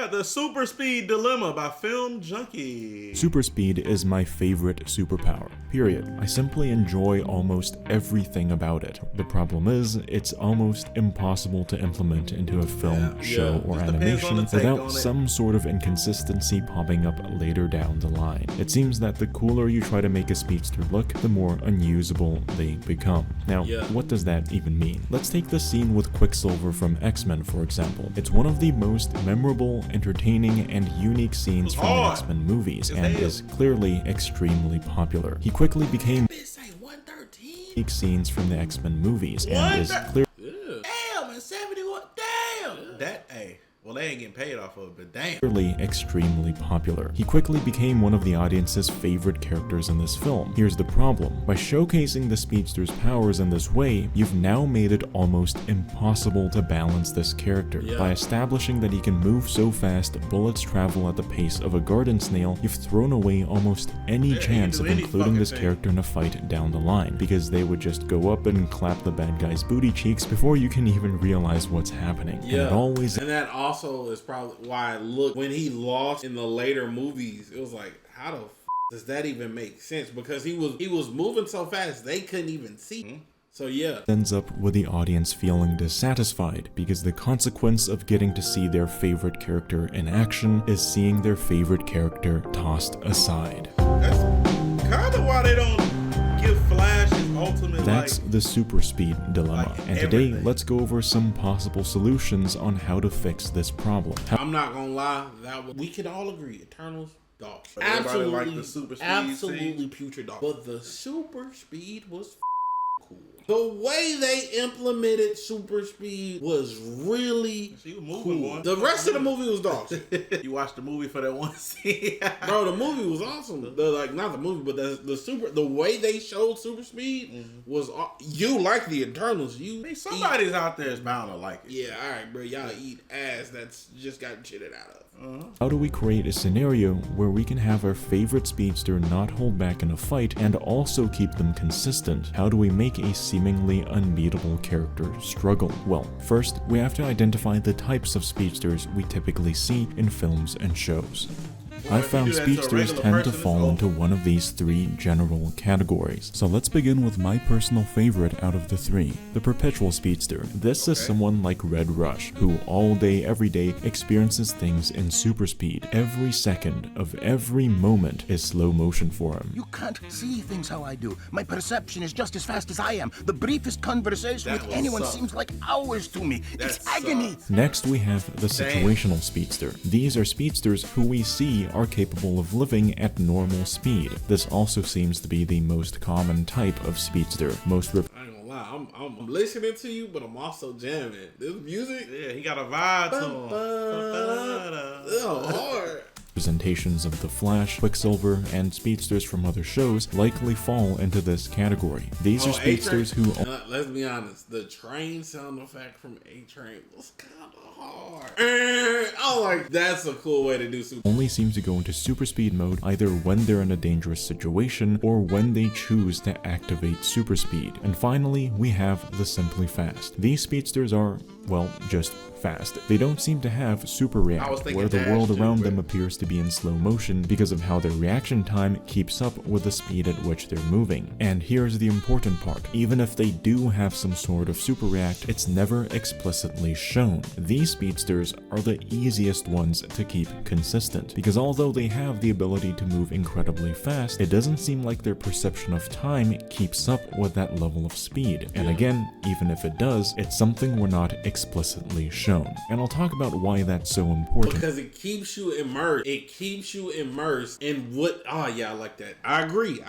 got the Super Speed Dilemma by Film Junkie. Super speed is my favorite superpower, period. I simply enjoy almost everything about it. The problem is, it's almost impossible to implement into a film, show, or animation without some sort of inconsistency popping up later down the line. It seems that the cooler you try to make a speedster look, the more unusable they become. Now, what does that even mean? Let's take the scene with Quicksilver from X-Men, for example. It's one of the most memorable, entertaining, and unique scenes from the X-Men movies, and is clearly extremely popular. He quickly became unique scenes from the X-Men movies, and is clearly damn, and 71, damn! That, hey. Well, they ain't getting paid off of it, but damn. Clearly extremely popular. He quickly became one of the audience's favorite characters in this film. Here's the problem. By showcasing the speedster's powers in this way, you've now made it almost impossible to balance this character. By establishing that he can move so fast bullets travel at the pace of a garden snail, you've thrown away almost any chance of including this character in a fight down the line, because they would just go up and clap the bad guy's booty cheeks before you can even realize what's happening. And it always... And that also is probably why when he lost in the later movies, it was like, how the f does that even make sense? Because he was moving so fast they couldn't even see him. So ends up with the audience feeling dissatisfied, because the consequence of getting to see their favorite character in action is seeing their favorite character tossed aside. That's kind of why they don't give Flash his ultimate. That's the Super Speed Dilemma, and today let's go over some possible solutions on how to fix this problem. I'm not gonna lie, we can all agree, Eternals, dog. Absolutely, like the Super Speed absolutely putrid dog. But the Super Speed was cool. The way they implemented Super Speed was really cool. The rest of the movie was dog shit. You watched the movie for that one scene? Bro, the movie was awesome. Not the movie, but the way they showed Super Speed was. You like the Eternals? Somebody's out there is bound to like it. Yeah, all right, bro. Y'all eat ass that's just gotten shitted out of. How do we create a scenario where we can have our favorite speedster not hold back in a fight and also keep them consistent? How do we make a seemingly unbeatable character struggle? Well, first, we have to identify the types of speedsters we typically see in films and shows. I found speedsters tend to fall into one of these three general categories. So let's begin with my personal favorite out of the three, the perpetual speedster. This is someone like Red Rush, who all day, every day experiences things in super speed. Every second of every moment is slow motion for him. You can't see things how I do. My perception is just as fast as I am. The briefest conversation with anyone seems like hours to me. It's agony. Next, we have the situational speedster. These are speedsters who we see are capable of living at normal speed. This also seems to be the most common type of speedster. I ain't gonna lie, I'm listening to you, but I'm also jamming. This music, he got a vibe to him. It's hard. Representations of the Flash, Quicksilver, and speedsters from other shows likely fall into this category. These are speedsters who... let's be honest, the train sound effect from A-Train was kind of hard. I'm like, that's a cool way to do super. Only seem to go into super speed mode either when they're in a dangerous situation or when they choose to activate super speed. And finally, we have the simply fast. These speedsters are, well, just fast. They don't seem to have super react, where the world around them appears to be in slow motion because of how their reaction time keeps up with the speed at which they're moving. And here's the important part. Even if they do have some sort of super react, it's never explicitly shown. These speedsters are the easiest ones to keep consistent, because although they have the ability to move incredibly fast, it doesn't seem like their perception of time keeps up with that level of speed. And again, even if it does, it's something we're not explicitly shown. And I'll talk about why that's so important. Because it keeps you immersed. It keeps you immersed in what... Oh, yeah, I like that. I agree.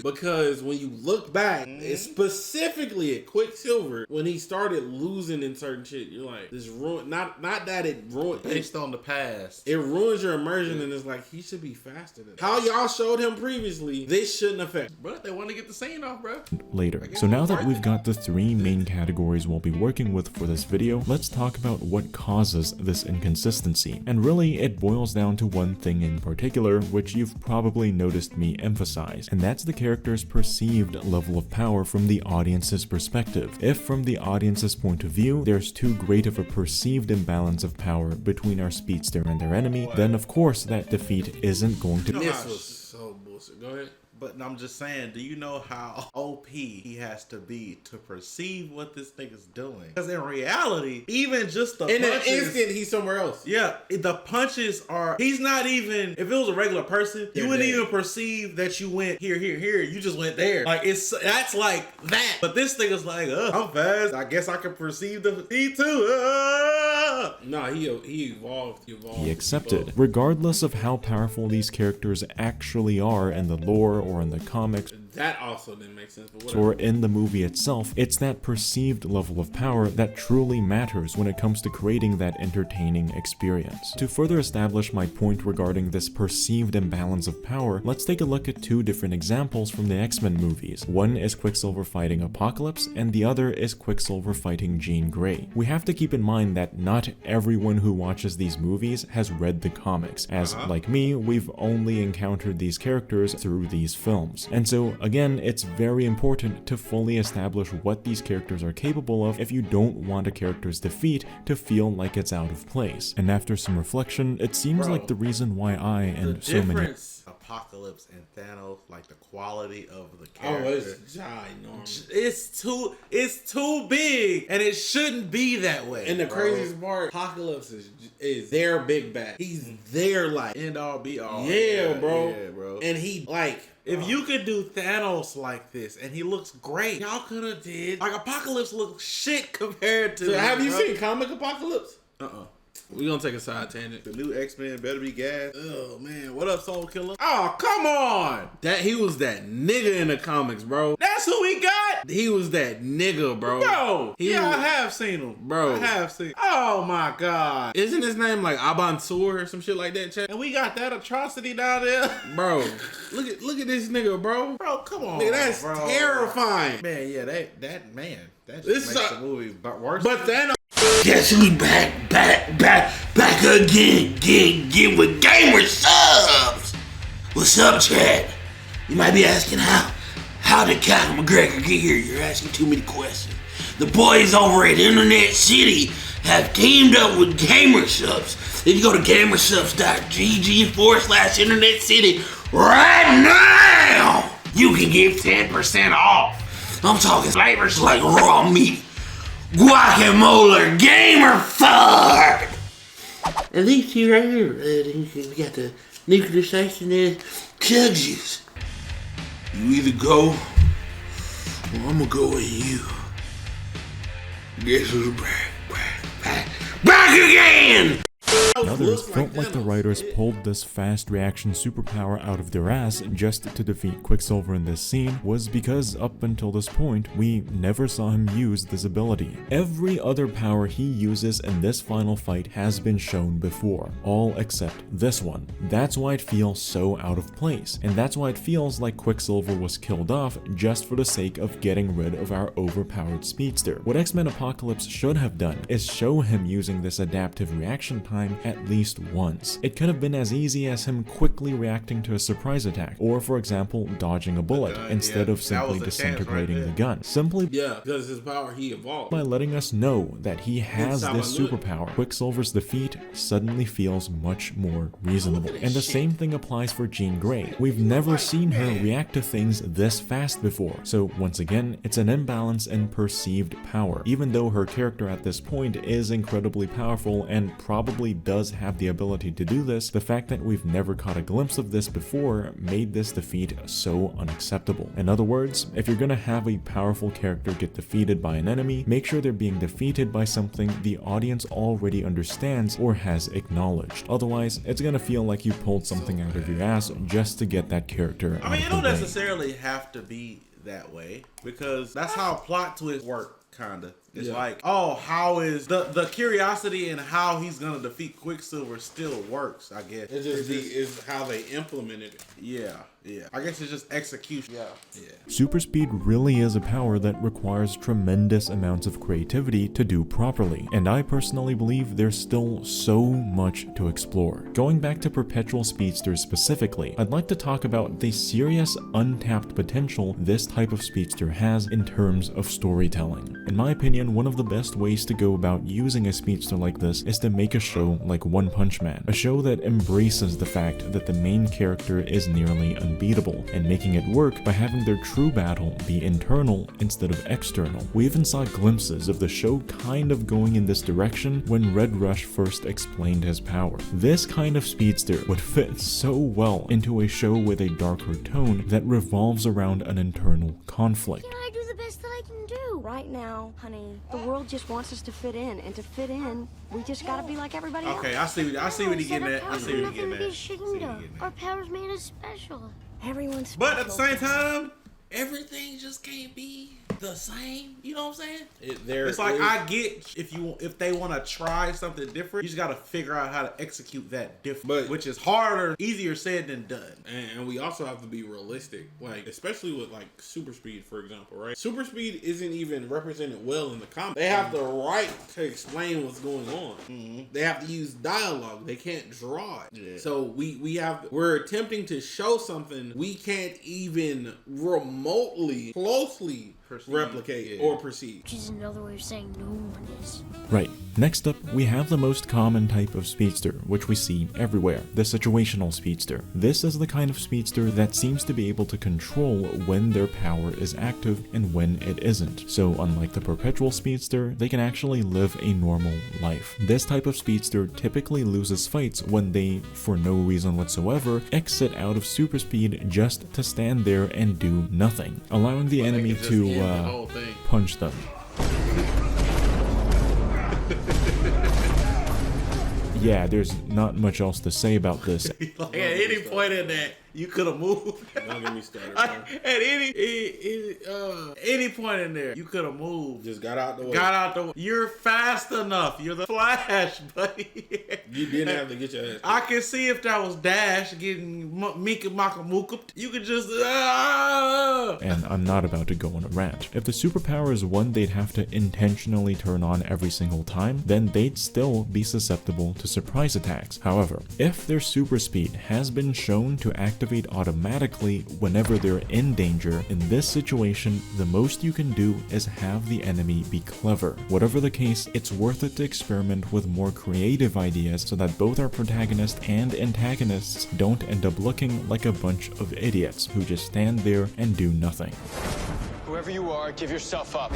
Because when you look back, specifically at Quicksilver, when he started losing in certain shit, you're like, this ruined... Not that it ruined... Based on the past. It ruins your immersion, and it's like, he should be faster than that. How y'all showed him previously, this shouldn't affect. But they want to get the scene off, bro. Later. So now that we've got the three main categories we'll be working with for this video, let's talk about what causes this inconsistency. And really, it boils down to one thing in particular, which you've probably noticed me emphasize, and that's the character's perceived level of power from the audience's perspective. If from the audience's point of view, there's too great of a perceived imbalance of power between our speedster and their enemy, then of course that defeat isn't going to... This was so bullshit. Go ahead. But I'm just saying, do you know how OP he has to be to perceive what this thing is doing? Because in reality, even just the in punches, an instant, he's somewhere else. yeah, the punches are, he's not even, if it was a regular person, you wouldn't dead. even perceive that you went here, you just went there. Like, that's like that. But this thing is like, I'm fast. I guess I can perceive the defeat too. No, he evolved. He accepted. Regardless of how powerful these characters actually are in the lore or in the comics, That also didn't make sense, but whatever. or in the movie itself, it's that perceived level of power that truly matters when it comes to creating that entertaining experience. To further establish my point regarding this perceived imbalance of power, let's take a look at two different examples from the X-Men movies. One is Quicksilver fighting Apocalypse, and the other is Quicksilver fighting Jean Grey. We have to keep in mind that not everyone who watches these movies has read the comics, as like me, we've only encountered these characters through these films. And so again, it's very important to fully establish what these characters are capable of if you don't want a character's defeat to feel like it's out of place. And after some reflection, it seems like the reason why I and so many... Apocalypse and Thanos, like the quality of the Oh, character. it's ginormous. It's too big, and it shouldn't be that way. And the bro. craziest part, Apocalypse is their big bad. He's their like End all be all. Yeah, bro. Yeah, bro. And he like If you could do Thanos like this, and he looks great, y'all could have did. Like, Apocalypse looks shit compared to. So have you bro. seen Comic Apocalypse? Uh-uh. We're gonna take a side tangent. The new X-Men better be gas. Oh man, what up, Soul Killer? Oh, come on! He was that nigga in the comics, bro. That's who we got, He was that nigga, bro. bro. He Yeah, was- I have seen him, Bro. I have seen. Oh my god. Isn't his name like Abansur or some shit like that, Chad? And we got that atrocity down there. Bro, look at this nigga, bro. Bro, come on. Nigga, that's bro. terrifying. Man, yeah, that This just makes is the movie worse. But then Guess who's back again with gamer subs? What's up, Chad? You might be asking how did Conor McGregor get here? You're asking too many questions. The boys over at InternetCity have teamed up with gamer subs. If you go to gamersubs.gg/InternetCity right now, you can get 10% off. I'm talking flavors like raw meat, guacamole, gamer fart. And these two right here, we got the nuclear section and chug juice. You either go, or I'm gonna go with you. Guess who's back again? Others felt like the writers pulled this fast reaction superpower out of their ass just to defeat Quicksilver in this scene was because up until this point, we never saw him use this ability. Every other power he uses in this final fight has been shown before, all except this one. That's why it feels so out of place, and that's why it feels like Quicksilver was killed off just for the sake of getting rid of our overpowered speedster. What X-Men Apocalypse should have done is show him using this adaptive reaction time at least once. It could have been as easy as him quickly reacting to a surprise attack, or for example, dodging a bullet instead of simply disintegrating the gun. Simply because his power he evolved. by letting us know that he has this superpower, Quicksilver's defeat suddenly feels much more reasonable. And the same thing applies for Jean Grey. We've never seen her react to things this fast before, so once again, it's an imbalance in perceived power. Even though her character at this point is incredibly powerful and probably does have the ability to do this, the fact that we've never caught a glimpse of this before made this defeat so unacceptable. In other words, if you're gonna have a powerful character get defeated by an enemy, make sure they're being defeated by something the audience already understands or has acknowledged. Otherwise, it's gonna feel like you pulled something out of your ass just to get that character I mean, out it of don't the way. necessarily have to be that way, because that's how plot twists work. Kinda. It's like, oh, how is the curiosity and how he's gonna defeat Quicksilver still works, I guess. It's just is how they implemented it. Yeah. Yeah. I guess it's just execution. Yeah. Super speed really is a power that requires tremendous amounts of creativity to do properly, and I personally believe there's still so much to explore. Going back to perpetual speedsters specifically, I'd like to talk about the serious untapped potential this type of speedster has in terms of storytelling. In my opinion, one of the best ways to go about using a speedster like this is to make a show like One Punch Man, a show that embraces the fact that the main character is nearly unbeatable, and making it work by having their true battle be internal instead of external. We even saw glimpses of the show kind of going in this direction when Red Rush first explained his power. This kind of speedster would fit so well into a show with a darker tone that revolves around an internal conflict. Can I do the best that I can do? Right now, honey, the world just wants us to fit in, and to fit in, we just gotta be like everybody else. Okay, I see what he's getting at. I see what he's getting at. Ashamed of. Our powers made us special. Everyone's special. But at the same time, Everything just can't be the same. You know what I'm saying? it's like I get if they want to try something different, you just got to figure out how to execute that different, which is harder, easier said than done. And we also have to be realistic, like especially with like SuperSpeed, for example, right? SuperSpeed isn't even represented well in the comic. They have the right to explain what's going on. Mm-hmm. They have to use dialogue. They can't draw it. Yeah. So we're attempting to show something we can't even remotely closely replicate or perceive. Which is another way of saying no one is. Right. Next up, we have the most common type of speedster, which we see everywhere, the situational speedster. This is the kind of speedster that seems to be able to control when their power is active and when it isn't. So unlike the perpetual speedster, they can actually live a normal life. This type of speedster typically loses fights when they, for no reason whatsoever, exit out of super speed just to stand there and do nothing, allowing the enemy to punch them. Yeah, there's not much else to say about this. Like at any point in that, you could have moved. Don't get me started. At any point in there, you could have moved. Just got out the way. You're fast enough. You're the Flash, buddy. You didn't have to get your ass. I can see if that was Dash getting Mika Makamuka. You could just. And I'm not about to go on a rant. If the superpower is one they'd have to intentionally turn on every single time, then they'd still be susceptible to surprise attacks. However, if their super speed has been shown to activate automatically whenever they're in danger, in this situation, the most you can do is have the enemy be clever. Whatever the case, it's worth it to experiment with more creative ideas so that both our protagonists and antagonists don't end up looking like a bunch of idiots who just stand there and do nothing. Whoever you are, give yourself up.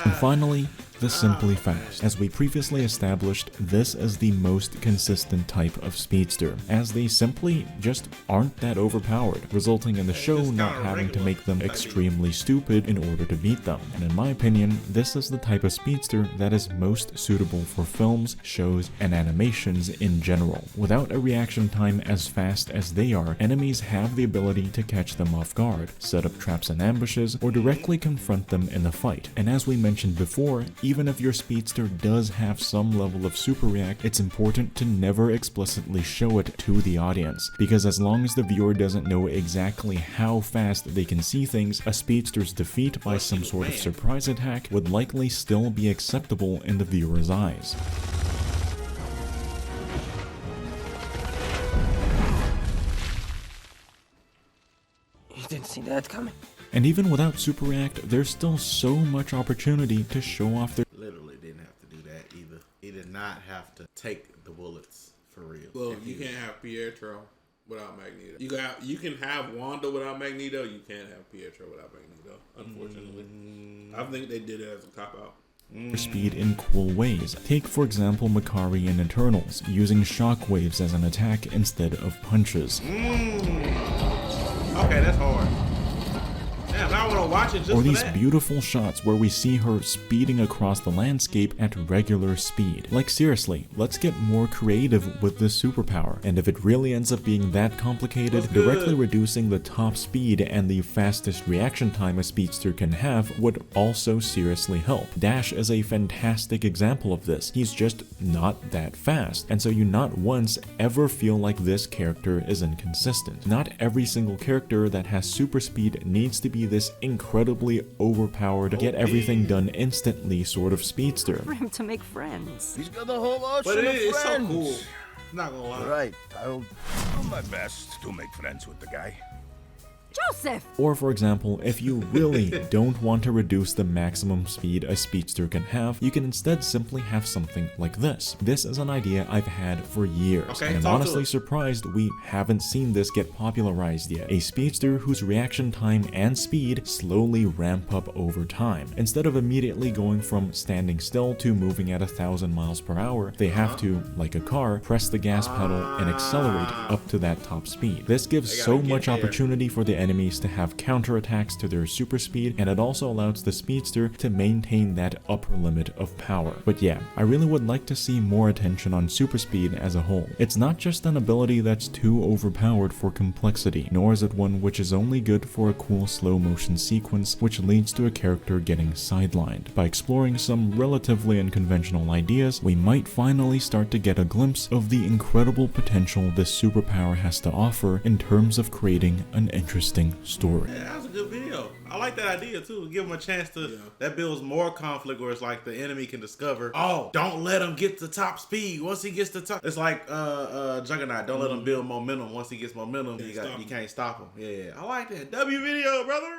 And finally, the Simply Fast. As we previously established, this is the most consistent type of speedster, as they simply just aren't that overpowered, resulting in the show not having to make them extremely stupid in order to beat them. And in my opinion, this is the type of speedster that is most suitable for films, shows, and animations in general. Without a reaction time as fast as they are, enemies have the ability to catch them off guard, set up traps and ambushes, or directly confront them in the fight. And as we mentioned before, even if your speedster does have some level of super react, it's important to never explicitly show it to the audience, because as long as the viewer doesn't know exactly how fast they can see things, a speedster's defeat by some sort of surprise attack would likely still be acceptable in the viewer's eyes. You didn't see that coming. And even without super react, there's still so much opportunity to show off their Literally didn't have to do that either. He did not have to take the bullets for real. Well, you can't have Pietro without Magneto. You can have Wanda without Magneto. You can't have Pietro without Magneto. Unfortunately, I think they did it as a cop out. speed in cool ways. Take for example Makari in Eternals, using shockwaves as an attack instead of punches. Okay, that's hard. Damn, I want to watch it just Or for these that. beautiful shots where we see her speeding across the landscape at regular speed. Like seriously, let's get more creative with this superpower. And if it really ends up being that complicated, directly reducing the top speed and the fastest reaction time a speedster can have would also seriously help. Dash is a fantastic example of this. He's just not that fast, and so you not once ever feel like this character is inconsistent. Not every single character that has super speed needs to be this incredibly overpowered, get everything done instantly sort of speedster. For him to make friends. He's got the whole ocean But of it's so friends. cool. Not gonna lie. Right. I'll do my best to make friends with the guy. Joseph! Or for example, if you really don't want to reduce the maximum speed a speedster can have, you can instead simply have something like this. This is an idea I've had for years, Okay, and I'm talk to honestly us. surprised we haven't seen this get popularized yet. A speedster whose reaction time and speed slowly ramp up over time. Instead of immediately going from standing still to moving at 1,000 miles per hour, they have to, like a car, press the gas pedal and accelerate up to that top speed. This gives so get much there. opportunity for the enemies to have counterattacks to their super speed, and it also allows the speedster to maintain that upper limit of power. But yeah, I really would like to see more attention on super speed as a whole. It's not just an ability that's too overpowered for complexity, nor is it one which is only good for a cool slow motion sequence which leads to a character getting sidelined. By exploring some relatively unconventional ideas, we might finally start to get a glimpse of the incredible potential this superpower has to offer in terms of creating an interesting story. Yeah, that was a good video. I like that idea too. Give him a chance to. That builds more conflict where it's like the enemy can discover. Oh, don't let him get to top speed. Once he gets to top, it's like Juggernaut. Don't let him build momentum. Once he gets momentum, you can't stop him. Yeah, I like that. W video, brother.